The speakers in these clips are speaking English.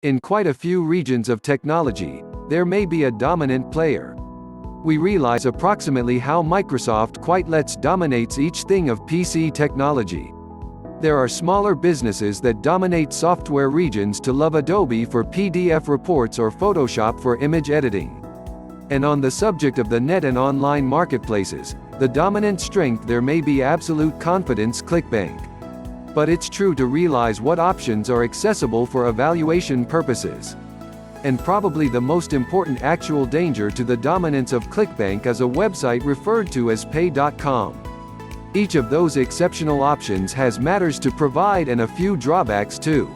In quite a few regions of technology, there may be a dominant player. We realize approximately how Microsoft quite dominates each thing of PC technology. There are smaller businesses that dominate software regions to love Adobe for PDF reports or Photoshop for image editing. And on the subject of the net and online marketplaces, the dominant strength there may be absolute confidence Clickbank. But it's true to realize what options are accessible for evaluation purposes. And probably the most important actual danger to the dominance of Clickbank is a website referred to as PayDotCom. Each of those exceptional options has matters to provide and a few drawbacks too.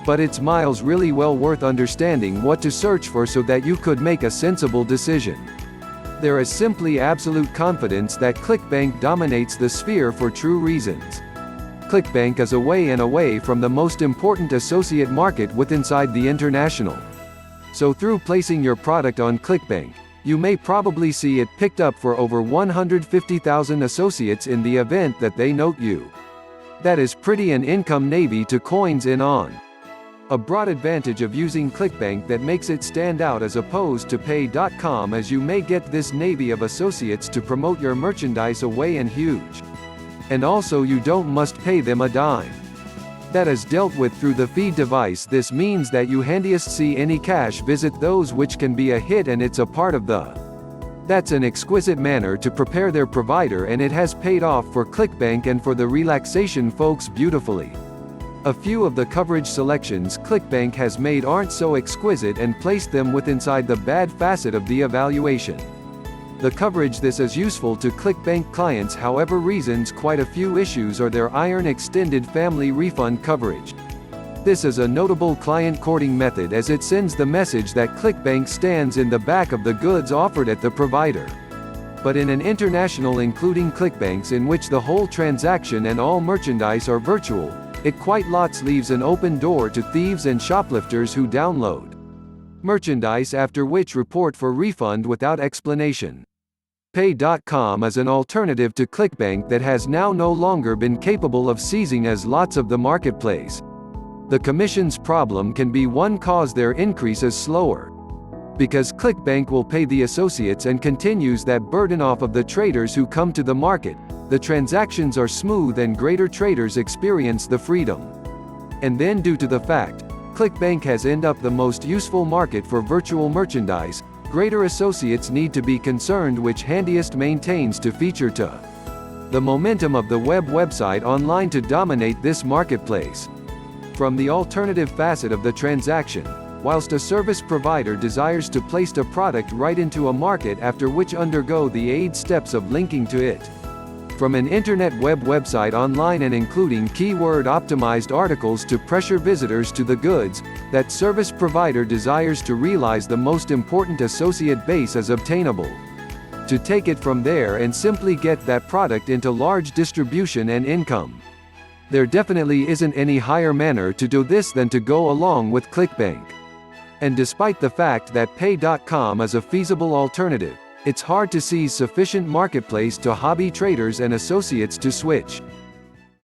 But it's miles really well worth understanding what to search for so that you could make a sensible decision. There is simply absolute confidence that Clickbank dominates the sphere for true reasons. Clickbank is away from the most important associate market inside the international. So through placing your product on Clickbank, you may probably see it picked up for over 150,000 associates in the event that they note you. That is pretty an income navy to coins in on. A broad advantage of using Clickbank that makes it stand out as opposed to Pay.com is you may get this navy of associates to promote your merchandise away and huge. And also you don't must pay them a dime. That is dealt with through the feed device. This means that you handiest see any cash visit those which can be a hit, and it's a part of the. That's an exquisite manner to prepare their provider, and it has paid off for Clickbank and for the relaxation folks beautifully. A few of the coverage selections Clickbank has made aren't so exquisite and placed them inside the bad facet of the evaluation. The coverage this is useful to Clickbank clients, however reasons quite a few issues are their iron extended family refund coverage. This is a notable client courting method as it sends the message that Clickbank stands in the back of the goods offered at the provider. But in an international including Clickbanks in which the whole transaction and all merchandise are virtual, it quite leaves an open door to thieves and shoplifters who download merchandise after which report for refund without explanation. Pay.com is an alternative to Clickbank that has now no longer been capable of seizing as lots of the marketplace. The commissions problem can be one cause their increase is slower. Because Clickbank will pay the associates and continues that burden off of the traders who come to the market, the transactions are smooth and greater traders experience the freedom. And then due to the fact, Clickbank has ended up the most useful market for virtual merchandise, greater associates need to be concerned which handiest maintains to feature to the momentum of the website online to dominate this marketplace. From the alternative facet of the transaction, whilst a service provider desires to place a product right into a market after which undergo the aid steps of linking to it. From an internet website online and including keyword-optimized articles to pressure visitors to the goods, that service provider desires to realize the most important associate base is obtainable. To take it from there and simply get that product into large distribution and income. There definitely isn't any higher manner to do this than to go along with Clickbank. And despite the fact that Pay.com is a feasible alternative, it's hard to see sufficient marketplace to hobby traders and associates to switch.